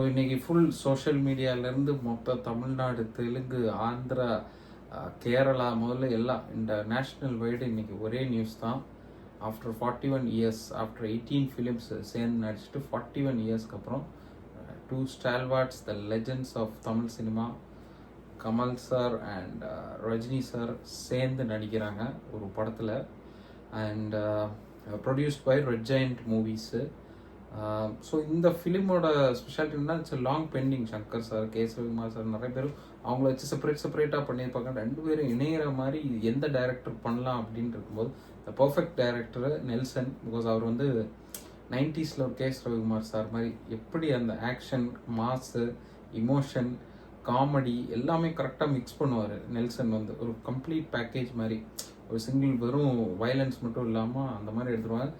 இன்றைக்கி full social மீடியாவிலேருந்து மொத்த தமிழ்நாடு, தெலுங்கு, ஆந்திரா, கேரளா முதல்ல எல்லாம் இந்த நேஷ்னல் வைடு இன்றைக்கி ஒரே நியூஸ் தான். ஆஃப்டர் 41 இயர்ஸ், ஆஃப்டர் 18 ஃபிலிம்ஸ் சேர்ந்து நடிச்சுட்டு 41 இயர்ஸ்க்கு அப்புறம் 2 stalwarts, the legends of Tamil cinema, Kamal sir and Rajini sir சேர்ந்து நடிக்கிறாங்க ஒரு படத்தில். And produced by Red Giant Movies. So இந்த ஃபிலிமோட ஸ்பெஷாலிட்டின்னா it's long pending. Shankar sir, K Sivakumar sir நிறைய பேர் அவங்கள வச்சு செப்பரேட்டாக பண்ணியிருப்பாங்க. 2 பேரும் இணையிற மாதிரி எந்த டைரக்டர் பண்ணலாம் அப்படின்ட்டு இருக்கும்போது the perfect director Nelson. Because அவர் வந்து 90s ஒரு கே சிவகுமார் சார் மாதிரி எப்படி அந்த ஆக்ஷன், மாஸு, இமோஷன், காமெடி எல்லாமே கரெக்டாக மிக்ஸ் பண்ணுவார். நெல்சன் வந்து ஒரு கம்ப்ளீட் பேக்கேஜ் மாதிரி, ஒரு சிங்கிள் வெறும் வயலன்ஸ் மட்டும் இல்லாமல் அந்த மாதிரி எடுத்துருவாங்க.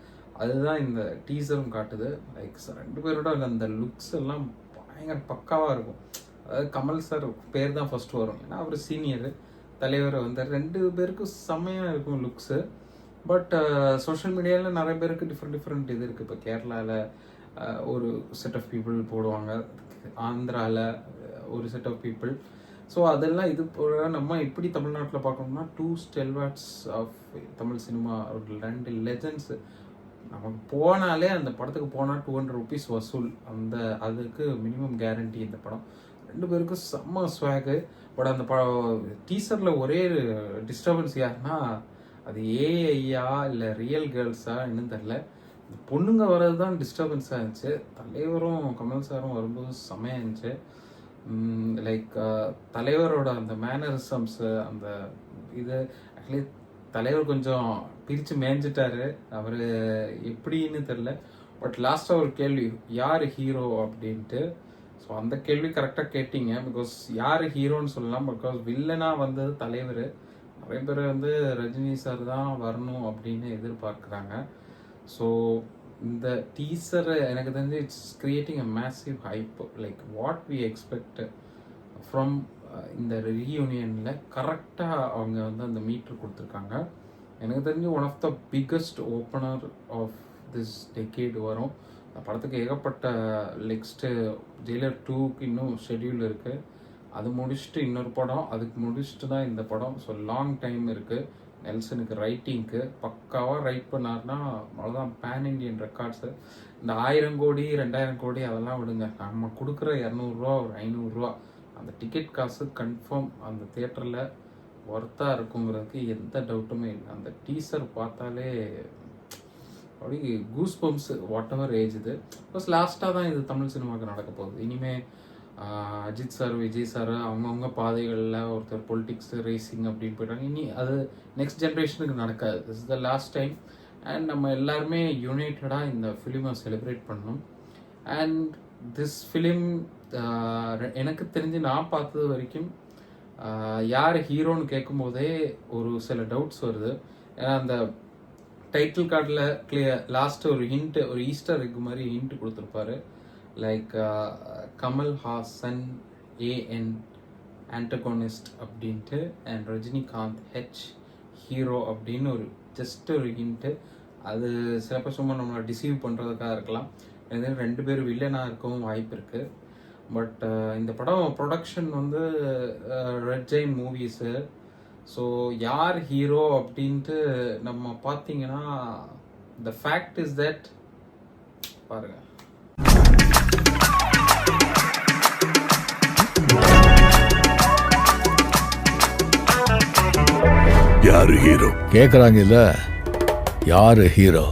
அதுதான் இந்த டீசரும் காட்டுது. லைக் 2 பேரோட அந்த லுக்ஸ் எல்லாம் பயங்கர பக்காவாக இருக்கும். அதாவது கமல் சார் பேர் தான் ஃபர்ஸ்ட் வரும், ஏன்னா அவர் சீனியரு, தலைவர் வந்து 2 பேருக்கும் செம்மையாக இருக்கும் லுக்ஸு. பட் சோஷியல் மீடியாவில் நிறைய பேருக்கு டிஃப்ரெண்ட் இது இருக்குது. இப்போ கேரளாவில் ஒரு செட் ஆஃப் பீப்புள் போடுவாங்க, ஆந்திராவில் ஒரு செட் ஆஃப் பீப்புள். ஸோ அதெல்லாம் இது நம்ம இப்படி தமிழ்நாட்டில் பார்க்கணும்னா 2 ஸ்டெல்வார்ட்ஸ் ஆஃப் தமிழ் சினிமா, ஒரு 2 லெஜெண்ட்ஸு. நமக்கு போனாலே அந்த படத்துக்கு போனால் 200 rupees வசூல், அதுக்கு மினிமம் கேரண்டி இந்த படம். 2 பேருக்கும் செம்ம ஸ்வாகு. பட் அந்த டீசரில் ஒரே டிஸ்டர்பன்ஸ் யாருன்னா, அது ஏஐயா இல்லை ரியல் கேர்ள்ஸா இன்னும் தெரில. இந்த பொண்ணுங்க வர்றது தான் டிஸ்டர்பன்ஸாக இருந்துச்சு. தலைவரும் கமல் சாரும் வரும்போது செம்மையாக இருந்துச்சு. லைக் தலைவரோட அந்த மேனரிசம்ஸு, அந்த இது ஆக்சுவலி தலைவர் கொஞ்சம் பிரித்து மேய்ஞ்சிட்டாரு, அவர் எப்படின்னு தெரில. பட் லாஸ்ட்டாக ஒரு கேள்வி, யார் ஹீரோ அப்படின்ட்டு. ஸோ அந்த கேள்வி கரெக்டாக கேட்டிங்க. பிகாஸ் யார் ஹீரோன்னு சொல்லலாம். பிகாஸ் வில்லனாக வந்தது தலைவர். நிறைய பேர் வந்து ரஜினி சார் தான் வரணும் அப்படின்னு எதிர்பார்க்குறாங்க. ஸோ இந்த டீசர் எனக்கு தெரிஞ்சு it's creating a massive hype. Like what we expect from இந்த ரீயூனியனில் கரெக்டாக அவங்க வந்து அந்த மீட்டர் கொடுத்துருக்காங்க. எனக்கு தெரிஞ்சு one of the biggest opener of this decade வரும். அந்த படத்துக்கு ஏகப்பட்ட நெக்ஸ்ட்டு ஜெயிலர் 2க்கு இன்னும் ஷெட்யூல் இருக்குது. அது முடிச்சுட்டு இன்னொரு படம், அதுக்கு முடிச்சுட்டு தான் இந்த படம். ஸோ லாங் டைம் இருக்குது. நெல்சனுக்கு ரைட்டிங்க்கு பக்காவாக ரைட் பண்ணார்னா அவ்வளோதான், பேன் இண்டியன் ரெக்கார்ட்ஸு. இந்த 1000 கோடி 2000 கோடி அதெல்லாம் விடுங்க, நம்ம கொடுக்குற 200 ஒரு 500 அந்த டிக்கெட் காசு கன்ஃபார்ம் அந்த தியேட்டரில் ஒர்த்தாக இருக்குங்கிறதுக்கு எந்த டவுட்டுமே இல்லை. அந்த டீசர் பார்த்தாலே அப்படி goose bumps, whatever age இது. ப்ளஸ் லாஸ்ட்டாக தான் இது தமிழ் சினிமாவுக்கு நடக்க போகுது. இனிமேல் அஜித் சார், விஜய் சார் அவங்கவுங்க பாதைகளில் ஒருத்தர் பொலிட்டிக்ஸ், ரேசிங் அப்படின்னு போயிட்டாங்க. இனி அது நெக்ஸ்ட் ஜென்ரேஷனுக்கு நடக்காது. This is the last time. And நம்ம எல்லாருமே யுனைட்டடாக இந்த ஃபிலிமை செலிப்ரேட் பண்ணணும். அண்ட் திஸ் ஃபிலிம் எனக்கு தெரிஞ்சு நான் பார்த்தது வரைக்கும் யார் ஹீரோன்னு கேட்கும்போதே ஒரு சில டவுட்ஸ் வருது. ஏன்னா அந்த டைட்டில் கார்டில் லாஸ்ட்டு ஒரு ஹிண்ட்டு, ஒரு ஈஸ்டர் எக் மாதிரி ஹிண்ட் கொடுத்துருப்பாரு. Like Kamal Haasan AN antagonist அப்படின்ட்டு, அண்ட் ரஜினிகாந்த் H ஹீரோ அப்படின்னு ஒரு ஜஸ்ட் ஒரு ஹிண்ட்டு. அது சில பேர் சும்மா நம்மளை டிசீவ் பண்ணுறதுக்காக இருக்கலாம். 2 பேர் வில்லனாக இருக்கவும் வாய்ப்பு இருக்குது. பட் இந்த படம் ப்ரொடக்ஷன் வந்து ரெட் ஜெயண்ட் மூவிஸு. ஸோ யார் ஹீரோ அப்படின்ட்டு நம்ம பார்த்தீங்கன்னா, த ஃபேக்ட் இஸ் தட் பாருங்கள். யாரு ஹீரோ கேக்குறாங்க இல்ல, யாரு ஹீரோ?